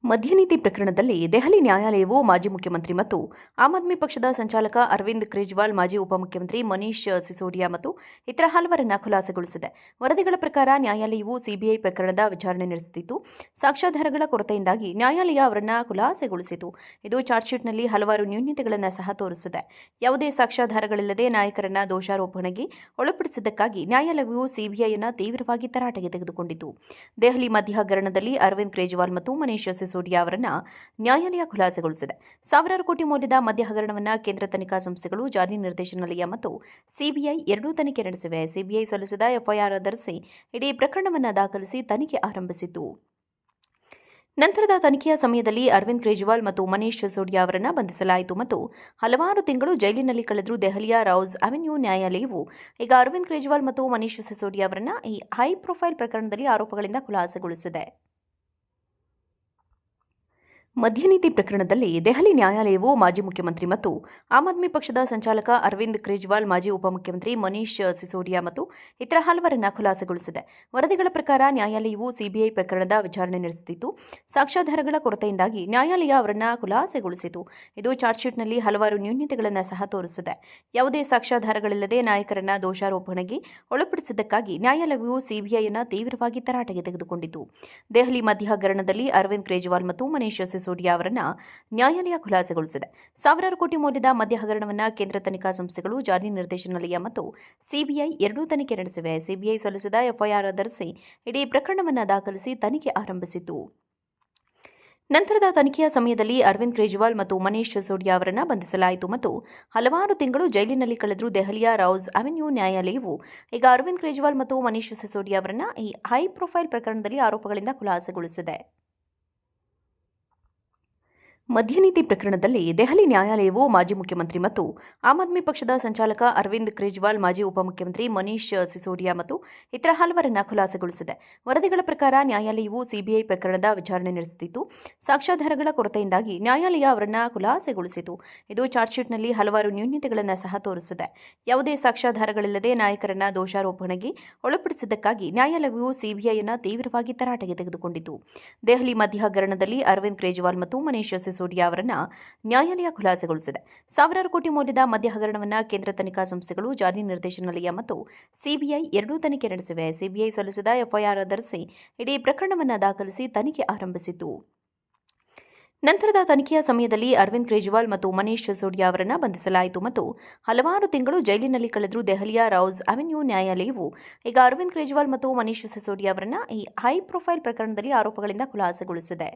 ಮದ್ಯನೀತಿ ಪ್ರಕರಣದಲ್ಲಿ ದೆಹಲಿ ನ್ಯಾಯಾಲಯವು ಮಾಜಿ ಮುಖ್ಯಮಂತ್ರಿ ಮತ್ತು ಆಮ್ ಆದ್ಮಿ ಪಕ್ಷದ ಸಂಚಾಲಕ ಅರವಿಂದ್ ಕೇಜ್ರಿವಾಲ್, ಮಾಜಿ ಉಪಮುಖ್ಯಮಂತ್ರಿ ಮನೀಶ್ ಸಿಸೋಡಿಯಾ ಮತ್ತು ಇತರ ಹಲವರನ್ನು ಖುಲಾಸೆಗೊಳಿಸಿದೆ. ವರದಿಗಳ ಪ್ರಕಾರ ನ್ಯಾಯಾಲಯವು ಸಿಬಿಐ ಪ್ರಕರಣದ ವಿಚಾರಣೆ ನಡೆಸುತ್ತಿದ್ದು, ಸಾಕ್ಷ್ಯಾಧಾರಗಳ ಕೊರತೆಯಿಂದಾಗಿ ನ್ಯಾಯಾಲಯ ಅವರನ್ನು ಖುಲಾಸೆಗೊಳಿಸಿತು. ಇದು ಚಾರ್ಜ್ಶೀಟ್ನಲ್ಲಿ ಹಲವಾರು ನ್ಯೂನತೆಗಳನ್ನು ಸಹ ತೋರಿಸಿದೆ. ಯಾವುದೇ ಸಾಕ್ಷ್ಯಾಧಾರಗಳಿಲ್ಲದೆ ನಾಯಕರನ್ನ ದೋಷಾರೋಪಣೆಗೆ ಒಳಪಡಿಸಿದ್ದಕ್ಕಾಗಿ ನ್ಯಾಯಾಲಯವು ಸಿಬಿಐಯನ್ನು ತೀವ್ರವಾಗಿ ತರಾಟೆಗೆ ತೆಗೆದುಕೊಂಡಿತು. ದೆಹಲಿ ಮದ್ಯ ಹಗರಣದಲ್ಲಿ ಅರವಿಂದ್ ಕೇಜ್ರಿವಾಲ್ ಮತ್ತು ಮನೀಶ್ ಸಿಸೋಡಿಯಾ ಅವರನ್ನು ನ್ಯಾಯಾಲಯ ಖುಲಾಸೆಗೊಳಿಸಿದೆ. ಸಾವಿರಾರು ಕೋಟಿ ಮೌಲ್ಯದ ಮದ್ಯ ಹಗರಣವನ್ನು ಕೇಂದ್ರ ತನಿಖಾ ಸಂಸ್ಥೆಗಳು, ಜಾರಿ ನಿರ್ದೇಶನಾಲಯ ಮತ್ತು ಸಿಬಿಐ ಎರಡೂ ತನಿಖೆ ನಡೆಸಿವೆ. ಸಿಬಿಐ ಸಲ್ಲಿಸಿದ ಎಫ್ಐಆರ್ ಆಧರಿಸಿ ಇಡೀ ಪ್ರಕರಣವನ್ನು ದಾಖಲಿಸಿ ತನಿಖೆ ಆರಂಭಿಸಿತು. ನಂತರದ ತನಿಖೆಯ ಸಮಯದಲ್ಲಿ ಅರವಿಂದ್ ಕೇಜ್ರಿವಾಲ್ ಮತ್ತು ಮನೀಶ್ ಸಿಸೋಡಿಯಾ ಅವರನ್ನು ಬಂಧಿಸಲಾಯಿತು ಮತ್ತು ಹಲವಾರು ತಿಂಗಳು ಜೈಲಿನಲ್ಲಿ ಕಳೆದರೂ ದೆಹಲಿಯ ರೌಸ್ ಅವೆನ್ಯೂ ನ್ಯಾಯಾಲಯವು ಈಗ ಅರವಿಂದ್ ಕೇಜ್ರಿವಾಲ್ ಮತ್ತು ಮನೀಶ್ ಸಿಸೋಡಿಯಾ ಅವರನ್ನು ಈ ಹೈ ಪ್ರೊಫೈಲ್ ಪ್ರಕರಣದಲ್ಲಿ ಆರೋಪಗಳಿಂದ ಖುಲಾಸೆಗೊಳಿಸಿದೆ. ಮದ್ಯನೀತಿ ಪ್ರಕರಣದಲ್ಲಿ ದೆಹಲಿ ನ್ಯಾಯಾಲಯವು ಮಾಜಿ ಮುಖ್ಯಮಂತ್ರಿ ಮತ್ತು ಆಮ್ ಆದ್ಮಿ ಪಕ್ಷದ ಸಂಚಾಲಕ ಅರವಿಂದ್ ಕೇಜ್ರಿವಾಲ್, ಮಾಜಿ ಉಪಮುಖ್ಯಮಂತ್ರಿ ಮನೀಶ್ ಸಿಸೋಡಿಯಾ ಮತ್ತು ಇತರ ಹಲವರನ್ನು ಖುಲಾಸೆಗೊಳಿಸಿದೆ. ವರದಿಗಳ ಪ್ರಕಾರ ನ್ಯಾಯಾಲಯವು ಸಿಬಿಐ ಪ್ರಕರಣದ ವಿಚಾರಣೆ ನಡೆಸುತ್ತಿದ್ದು, ಸಾಕ್ಷ್ಯಾಧಾರಗಳ ಕೊರತೆಯಿಂದಾಗಿ ನ್ಯಾಯಾಲಯ ಅವರನ್ನು ಖುಲಾಸೆಗೊಳಿಸಿತು. ಇದು ಚಾರ್ಜ್ಶೀಟ್ನಲ್ಲಿ ಹಲವಾರು ನ್ಯೂನತೆಗಳನ್ನು ಸಹ ತೋರಿಸಿದೆ. ಯಾವುದೇ ಸಾಕ್ಷ್ಯಾಧಾರಗಳಿಲ್ಲದೆ ನಾಯಕರನ್ನ ದೋಷಾರೋಪಣೆಗೆ ಒಳಪಡಿಸಿದ್ದಕ್ಕಾಗಿ ನ್ಯಾಯಾಲಯವು ಸಿಬಿಐಯನ್ನು ತೀವ್ರವಾಗಿ ತರಾಟೆಗೆ ತೆಗೆದುಕೊಂಡಿತು. ದೆಹಲಿ ಮದ್ಯ ಹಗರಣದಲ್ಲಿ ಅರವಿಂದ್ ಕೇಜ್ರಿವಾಲ್ ಮತ್ತು ಮನೀಶ್ ಸಿಸೋಡಿಯಾ ಅವರನ್ನು ನ್ಯಾಯಾಲಯ ಖುಲಾಸೆಗೊಳಿಸಿದೆ. ಸಾವಿರಾರು ಕೋಟಿ ಮೌಲ್ಯದ ಮದ್ಯ ಹಗರಣವನ್ನು ಕೇಂದ್ರ ತನಿಖಾ ಸಂಸ್ಥೆಗಳು, ಜಾರಿ ನಿರ್ದೇಶನಾಲಯ ಮತ್ತು ಸಿಬಿಐ ಎರಡೂ ತನಿಖೆ ನಡೆಸಿವೆ. ಸಿಬಿಐ ಸಲ್ಲಿಸಿದ ಎಫ್ಐಆರ್ ಆಧರಿಸಿ ಇಡೀ ಪ್ರಕರಣವನ್ನು ದಾಖಲಿಸಿ ತನಿಖೆ ಆರಂಭಿಸಿತು. ನಂತರದ ತನಿಖೆಯ ಸಮಯದಲ್ಲಿ ಅರವಿಂದ್ ಕೇಜ್ರಿವಾಲ್ ಮತ್ತು ಮನೀಶ್ ಸಿಸೋಡಿಯಾ ಅವರನ್ನು ಬಂಧಿಸಲಾಯಿತು ಮತ್ತು ಹಲವಾರು ತಿಂಗಳು ಜೈಲಿನಲ್ಲಿ ಕಳೆದರೂ ದೆಹಲಿಯ ರೌಸ್ ಅವೆನ್ಯೂ ನ್ಯಾಯಾಲಯವು ಈಗ ಅರವಿಂದ್ ಕೇಜ್ರಿವಾಲ್ ಮತ್ತು ಮನೀಶ್ ಸಿಸೋಡಿಯಾ ಅವರನ್ನು ಈ ಹೈ ಪ್ರೊಫೈಲ್ ಪ್ರಕರಣದಲ್ಲಿ ಆರೋಪಗಳಿಂದ ಖುಲಾಸೆಗೊಳಿಸಿದೆ. ಮದ್ಯನೀತಿ ಪ್ರಕರಣದಲ್ಲಿ ದೆಹಲಿ ನ್ಯಾಯಾಲಯವು ಮಾಜಿ ಮುಖ್ಯಮಂತ್ರಿ ಮತ್ತು ಆಮ್ ಆದ್ಮಿ ಪಕ್ಷದ ಸಂಚಾಲಕ ಅರವಿಂದ್ ಕೇಜ್ರಿವಾಲ್, ಮಾಜಿ ಉಪಮುಖ್ಯಮಂತ್ರಿ ಮನೀಶ್ ಸಿಸೋಡಿಯಾ ಮತ್ತು ಇತರ ಹಲವರನ್ನು ಖುಲಾಸೆಗೊಳಿಸಿದೆ. ವರದಿಗಳ ಪ್ರಕಾರ ನ್ಯಾಯಾಲಯವು ಸಿಬಿಐ ಪ್ರಕರಣದ ವಿಚಾರಣೆ ನಡೆಸುತ್ತಿದ್ದು, ಸಾಕ್ಷ್ಯಾಧಾರಗಳ ಕೊರತೆಯಿಂದಾಗಿ ನ್ಯಾಯಾಲಯ ಅವರನ್ನು ಖುಲಾಸೆಗೊಳಿಸಿತು. ಇದು ಚಾರ್ಜ್ಶೀಟ್ನಲ್ಲಿ ಹಲವಾರು ನ್ಯೂನತೆಗಳನ್ನು ಸಹ ತೋರಿಸಿದೆ. ಯಾವುದೇ ಸಾಕ್ಷ್ಯಾಧಾರಗಳಿಲ್ಲದೆ ನಾಯಕರನ್ನ ದೋಷಾರೋಪಣೆಗೆ ಒಳಪಡಿಸಿದ್ದಕ್ಕಾಗಿ ನ್ಯಾಯಾಲಯವು ಸಿಬಿಐಯನ್ನು ತೀವ್ರವಾಗಿ ತರಾಟೆಗೆ ತೆಗೆದುಕೊಂಡಿತು. ದೆಹಲಿ ಮದ್ಯ ಹಗರಣದಲ್ಲಿ ಅರವಿಂದ್ ಕೇಜ್ರಿವಾಲ್ ಮತ್ತು ಮನೀಶ್ ಸಿಸೋಡಿಯಾ ಅವರನ್ನು ನ್ಯಾಯಾಲಯ ಖುಲಾಸೆಗೊಳಿಸಿದೆ. ಸಾವಿರಾರು ಕೋಟಿ ಮೌಲ್ಯದ ಮದ್ಯ ಹಗರಣವನ್ನು ಕೇಂದ್ರ ತನಿಖಾ ಸಂಸ್ಥೆಗಳು, ಜಾರಿ ನಿರ್ದೇಶನಾಲಯ ಮತ್ತು ಸಿಬಿಐ ಎರಡೂ ತನಿಖೆ ನಡೆಸಿವೆ. ಸಿಬಿಐ ಸಲ್ಲಿಸಿದ ಎಫ್ಐಆರ್ ಆಧರಿಸಿ ಇಡೀ ಪ್ರಕರಣವನ್ನು ದಾಖಲಿಸಿ ತನಿಖೆ ಆರಂಭಿಸಿತು. ನಂತರದ ತನಿಖೆಯ ಸಮಯದಲ್ಲಿ ಅರವಿಂದ್ ಕೇಜ್ರಿವಾಲ್ ಮತ್ತು ಮನೀಶ್ ಸಿಸೋಡಿಯಾ ಅವರನ್ನು ಬಂಧಿಸಲಾಯಿತು ಮತ್ತು ಹಲವಾರು ತಿಂಗಳು ಜೈಲಿನಲ್ಲಿ ಕಳೆದರೂ ದೆಹಲಿಯ ರೌಸ್ ಅವೆನ್ಯೂ ನ್ಯಾಯಾಲಯವು ಈಗ ಅರವಿಂದ್ ಕೇಜ್ರಿವಾಲ್ ಮತ್ತು ಮನೀಶ್ ಸಿಸೋಡಿಯಾ ಅವರನ್ನು ಈ ಹೈ ಪ್ರೊಫೈಲ್ ಪ್ರಕರಣದಲ್ಲಿ ಆರೋಪಗಳಿಂದ ಖುಲಾಸೆಗೊಳಿಸಿದೆ.